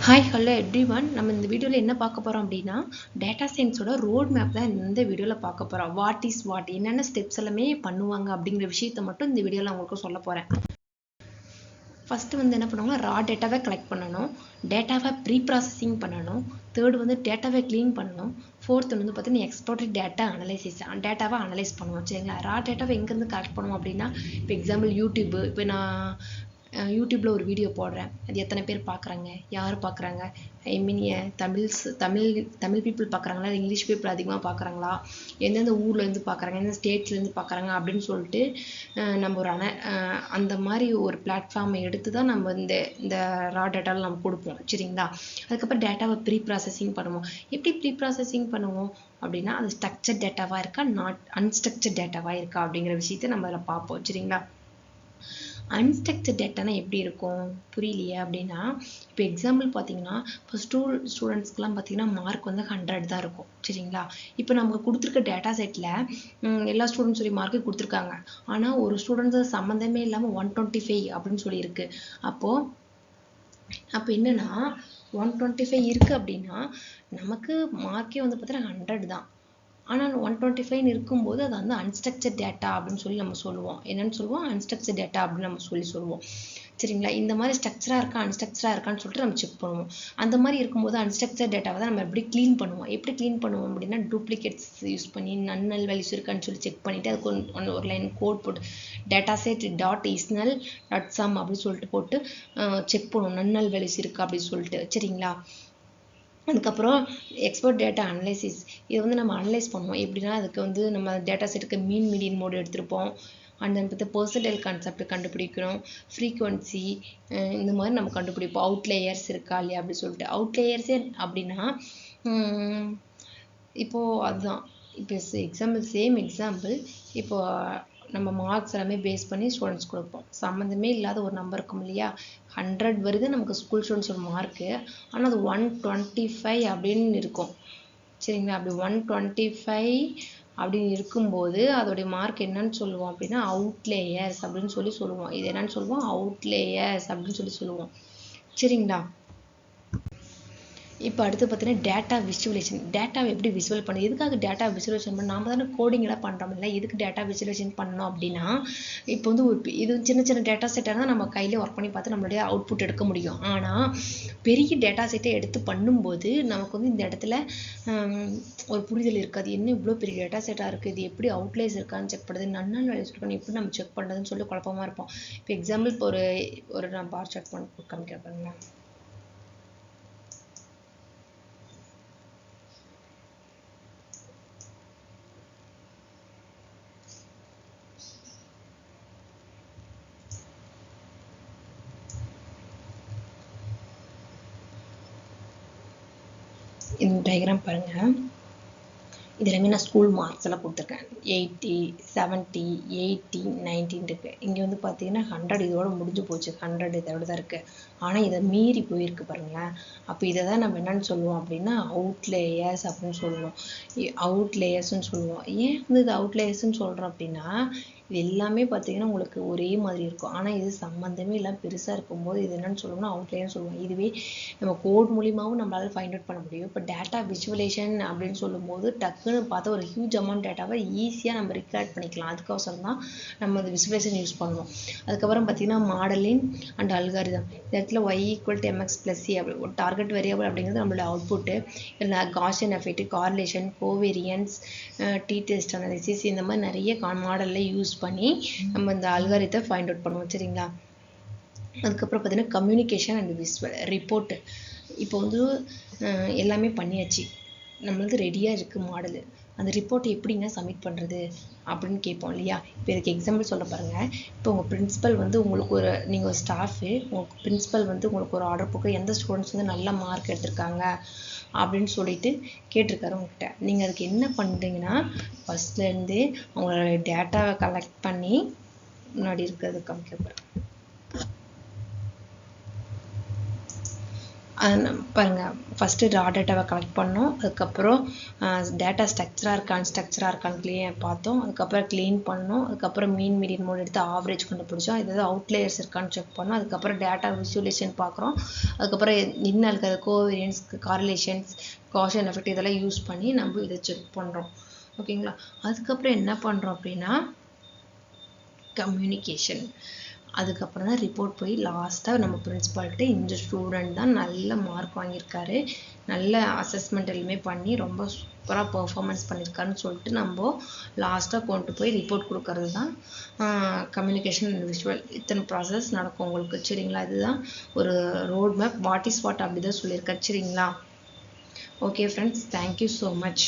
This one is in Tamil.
Hi hello everyone. நம்ம இந்த வீடியோவில் என்ன பார்க்க போகிறோம் அப்படின்னா டேட்டா சயின்ஸோட ரோட் மேப் தான் இந்த வீடியோவில் பார்க்க போகிறோம். வாட் இஸ் வாட், என்னென்ன ஸ்டெப்ஸ் எல்லாமே பண்ணுவாங்க அப்படிங்கிற விஷயத்த மட்டும் இந்த வீடியோவில் உங்களுக்கு சொல்ல போகிறேன். ஃபஸ்ட்டு வந்து என்ன பண்ணுவாங்க, ரா டேட்டாவை கலெக்ட் பண்ணணும், டேட்டாவை ப்ரீ ப்ராசஸிங் பண்ணணும், தேர்டு வந்து டேட்டாவை க்ளீன் பண்ணணும், ஃபோர்த் வந்து பார்த்தீங்கன்னா எக்ஸ்போர்ட்டட் டேட்டா அனலைசிஸ், டேட்டாவை அனலைஸ் பண்ணுவோம். சரிங்களா? ரா டேட்டாவை எங்கேருந்து கலெக்ட் பண்ணுவோம் அப்படின்னா, இப்போ எக்ஸாம்பிள் யூடியூப், இப்போ நான் யூடியூப்பில் ஒரு வீடியோ போடுறேன், அது எத்தனை பேர் பார்க்குறாங்க, யார் பார்க்குறாங்க, ஐ மீன் தமிழ் பீப்புள் பார்க்குறாங்களா, இங்கிலீஷ் பீப்புள் அதிகமாக பார்க்குறாங்களா, எந்தெந்த ஊர்லேருந்து பார்க்குறாங்க, எந்தெந்த ஸ்டேட்ஸ்லேருந்து பார்க்குறாங்க அப்படின்னு சொல்லிட்டு நம்ம ஒரு அந்த மாதிரி ஒரு பிளாட்ஃபார்மை எடுத்து தான் நம்ம இந்த ரா டேட்டாவில் நம்ம கொடுப்போம். சரிங்களா? அதுக்கப்புறம் டேட்டாவை ப்ரீ ப்ராசஸிங் பண்ணுவோம். எப்படி ப்ரீ ப்ராசஸிங் பண்ணுவோம் அப்படின்னா, அது ஸ்ட்ரக்சர் டேட்டாவாக இருக்கா, நாட் அன்ஸ்ட்ரக்சர் டேட்டாவாக இருக்கா அப்படிங்கிற விஷயத்தை நம்ம அதில் பார்ப்போம். சரிங்களா? அன்ஸ்ட்ரக்சர்ட் டேட்டானா எப்படி இருக்கும், புரியலையே அப்படின்னா, இப்போ எக்ஸாம்பிள் பார்த்தீங்கன்னா, இப்போ ஸ்டூடெண்ட்ஸ்க்குலாம் பார்த்தீங்கன்னா மார்க் வந்து 100 தான் இருக்கும். சரிங்களா? இப்போ நமக்கு கொடுத்துருக்க டேட்டா செட்டில் எல்லா ஸ்டூடெண்ட்ஸுடைய மார்க்கு கொடுத்துருக்காங்க. ஆனால் ஒரு ஸ்டூடெண்ட்ஸ் சம்மந்தமே இல்லாமல் 125 அப்படின்னு சொல்லியிருக்கு. அப்போ என்னன்னா 125 இருக்குது அப்படின்னா நமக்கு மார்க்கே வந்து பார்த்தீங்கன்னா 100 தான். ஆனால் 125 இருக்கும்போது அது வந்து அன்ஸ்ட்ரக்சர்ட் டேட்டா அப்படின்னு சொல்லி நம்ம சொல்லுவோம். என்னன்னு சொல்லுவோம்? அன்ஸ்ட்ரக்சர்ட் டேட்டா அப்படின்னு நம்ம சொல்லுவோம். சரிங்களா? இந்த மாதிரி ஸ்ட்ரக்சராக இருக்கா அன்ஸ்ட்ரக்சராக இருக்கான்னு சொல்லிட்டு நம்ம செக் பண்ணுவோம். அந்த மாதிரி இருக்கும்போது அன்ஸ்ட்ரக்சர்ட் டேட்டாவை தான் நம்ம எப்படி க்ளீன் பண்ணுவோம். எப்படி க்ளீன் பண்ணுவோம் அப்படின்னா, டூப்ளிகேட்ஸ் யூஸ் பண்ணி நல் வேல்யூஸ் இருக்கான்னு சொல்லி செக் பண்ணிவிட்டு அதுக்கு ஒரு லைன் கோட் போட்டு data set dot isnull dot sum அப்படின்னு சொல்லிட்டு போட்டு செக் பண்ணுவோம், நல் வேல்யூஸ் இருக்கா அப்படின்னு சொல்லிட்டு. சரிங்களா? அதுக்கப்புறம் எக்ஸ்போர்ட் டேட்டா அனலைசிஸ், இதை வந்து நம்ம அனலைஸ் பண்ணுவோம். எப்படின்னா, அதுக்கு வந்து நம்ம டேட்டா செட்டுக்கு மீன் மீடியன் மோடு எடுத்திருப்போம். அண்ட் தென் பார்த்து பெர்சன்டைல் கான்செப்ட் கண்டுபிடிக்கணும், ஃப்ரீக்வன்சி, இந்த மாதிரி நம்ம கண்டுபிடிப்போம். அவுட்லேயர்ஸ் இருக்கா இல்லையா அப்படி சொல்லிட்டு. அவுட்லேயர்ஸே அப்படின்னா இப்போது அதுதான், இப்போ சேம் எக்ஸாம்பிள், இப்போ நம்ம மார்க்ஸ் எல்லாமே பேஸ் பண்ணி ஸ்டூடெண்ட்ஸ் கொடுப்போம். சம்மந்தமே இல்லாத ஒரு நம்பர் இருக்கும் இல்லையா, 100 வருது நமக்கு ஸ்கூல் ஸ்டூடெண்ட்ஸோட மார்க்கு, ஆனால் அது 125 அப்படின்னு இருக்கும். சரிங்களா? அப்படி 125 அப்படின்னு இருக்கும்போது அதோடைய மார்க் என்னன்னு சொல்லுவோம் அப்படின்னா அவுட்லேயர்ஸ் அப்படின்னு சொல்லி சொல்லுவோம். இது என்னன்னு சொல்லுவோம்? அவுட்லேயர்ஸ் அப்படின்னு சொல்லி சொல்லுவோம். சரிங்களா? இப்போ அடுத்து பார்த்தீங்கன்னா டேட்டா விசுவலேஷன். டேட்டாவை எப்படி விசுவல் பண்ணணும், எதுக்காக டேட்டா விசுவலேஷன் பண்ணணும், நாம் தானே கோடிங் எல்லாம் பண்ணுறோம் இல்லை, எதுக்கு டேட்டா விசுவலேஷன் பண்ணணும் அப்படின்னா, இப்போ வந்து இது சின்ன சின்ன டேட்டா செட்டாக தான் நம்ம கையிலே ஒர்க் பண்ணி பார்த்து நம்மளுடைய அவுட்புட் எடுக்க முடியும். ஆனால் பெரிய டேட்டா செட்டை எடுத்து பண்ணும்போது நமக்கு வந்து இந்த இடத்துல ஒரு புரிதல் இருக்காது. என்ன இவ்வளோ பெரிய டேட்டா செட்டாக இருக்குது, இது எப்படி அவுட்லேஸ் இருக்கான்னு செக் பண்ணுறது, நன்னா இருக்கணும், எப்படி நம்ம செக் பண்ணுறதுன்னு சொல்லி குழப்பமாக இருப்போம். இப்போ எக்ஸாம்பிள் இப்போ ஒரு நான் பார் சார்ட் பண்ணி காமிக்கிறேன் பாருங்களேன். இந்த டயக்ராம் பாருங்கள். இது எல்லாமே நான் ஸ்கூல் மார்க்ஸ் எல்லாம் கொடுத்துருக்கேன். 80, 70, 80, 90 இருக்குது. இங்கே வந்து பார்த்தீங்கன்னா 100 இதோட முடிஞ்சு போச்சு. 100 இதோட தான் இருக்குது. ஆனால் இதை மீறி போயிருக்கு பாருங்களேன். அப்போ இதை தான் நம்ம என்னென்னு சொல்லுவோம் அப்படின்னா அவுட்லேயர்ஸ் அப்படின்னு சொல்லுவோம். அவுட்லேயர்ஸ்ன்னு சொல்லுவோம். ஏன் வந்து இது அவுட்லேயர்ஸ்ன்னு சொல்கிறோம் அப்படின்னா, இது எல்லாமே பார்த்தீங்கன்னா உங்களுக்கு ஒரே மாதிரி இருக்கும். ஆனால் இது சம்மந்தமே இல்லாமல் பெருசாக இருக்கும்போது இது என்னென்னு சொல்லுவோம்னா அவுட்லேயர்னு சொல்லுவோம். இதுவே நம்ம கோட் மூலியமாகவும் நம்மளால் ஃபைண்ட் அவுட் பண்ண முடியும். இப்போ டேட்டா விசுவலேஷன் அப்படின்னு சொல்லும்போது டக்குன்னு பார்த்தா ஒரு ஹியூஜ் அமௌண்ட் டேட்டாவை ஈஸியாக நம்ம ரிகார்ட் பண்ணிக்கலாம். அதுக்கோசரம் தான் நம்ம அந்த விசுவலேஷன் யூஸ் பண்ணுவோம். அதுக்கப்புறம் பார்த்தீங்கன்னா மாடலிங் அண்ட் அல்காரிதம். இந்த இடத்துல y = mx + c அப்படி ஒரு டார்கெட் வேரியபிள் அப்படிங்கிறது நம்மளோட output. Gaussian effect, correlation, covariance, T test analysis, இந்த மாதிரி நிறைய மாடலில் யூஸ் பண்ணி நம்ம இந்த அல்காரிதத்தை ஃபைண்ட் அவுட் பண்ணுவோம். சரிங்களா? அதுக்கப்புறம் பார்த்தீங்கன்னா கம்யூனிகேஷன் அண்ட் விசுவல் ரிப்போர்ட்டு. இப்போ வந்து எல்லாமே பண்ணியாச்சு, நம்மளுக்கு ரெடியாக இருக்குது மாடலு. அந்த ரிப்போர்ட்டை எப்படிங்க சப்மிட் பண்ணுறது அப்படின்னு கேட்போம் இல்லையா? இப்போ இதுக்கு எக்ஸாம்பிள் சொல்ல பாருங்கள். இப்போ உங்கள் பிரின்ஸிபல் வந்து உங்களுக்கு நீங்கள் ஒரு ஸ்டாஃபு, உங்கள் பிரின்ஸிபல் வந்து உங்களுக்கு ஒரு ஆர்டர் போட்டு எந்த ஸ்டூடெண்ட்ஸ் வந்து நல்ல மார்க் எடுத்திருக்காங்க அப்படின்னு சொல்லிட்டு கேட்டிருக்காரு உங்கள்கிட்ட. நீங்கள் அதுக்கு என்ன பண்ணுறீங்கன்னா, ஃபஸ்ட்லேருந்து அவங்களோட டேட்டாவை கலெக்ட் பண்ணி முன்னாடி இருக்கிறது காமிக்க போகிறேன். பாருங்க ஃபஸ்ட்டு ரா டேட்டாவை கலெக்ட் பண்ணோம், அதுக்கப்புறம் டேட்டா ஸ்ட்ரக்சராக இருக்கா அன்ஸ்ட்ரக்சராக இருக்கான்னு பார்த்தோம், அதுக்கப்புறம் க்ளீன் பண்ணோம், அதுக்கப்புறம் மீன் மீடியன் மோட் எடுத்து ஆவரேஜ் கண்டுபிடிச்சோம், ஏதாவது அவுட்லேயர்ஸ் இருக்கான்னு செக் பண்ணோம், அதுக்கப்புறம் டேட்டா விசுவலேஷன் பார்க்குறோம், அதுக்கப்புறம் என்ன இருக்கிறது கோவேரியன்ஸ் காரிலேஷன்ஸ் காஷன் எஃபெக்ட் இதெல்லாம் யூஸ் பண்ணி நம்ம இதை செக் பண்ணுறோம். ஓகேங்களா? அதுக்கப்புறம் என்ன பண்ணுறோம் அப்படின்னா கம்யூனிகேஷன். அதுக்கப்புறம் தான் ரிப்போர்ட் போய் லாஸ்ட்டாக நம்ம பிரின்சிபால்கிட்ட இந்த ஸ்டூடெண்ட் தான் நல்ல மார்க் வாங்கியிருக்காரு, நல்ல அசஸ்மெண்ட் எல்லாமே பண்ணி ரொம்ப சூப்பராக பெர்ஃபார்மன்ஸ் பண்ணியிருக்காருன்னு சொல்லிட்டு நம்ம லாஸ்ட்டாக கொண்டு போய் ரிப்போர்ட் கொடுக்கறது தான் கம்யூனிகேஷன் அண்ட் விஷுவல். இத்தனை ப்ராசஸ் நடக்கும் உங்களுக்கு. சரிங்களா? இதுதான் ஒரு road map what is what அப்படி தான் சொல்லியிருக்காரு. சரிங்களா? Okay friends, thank you so much.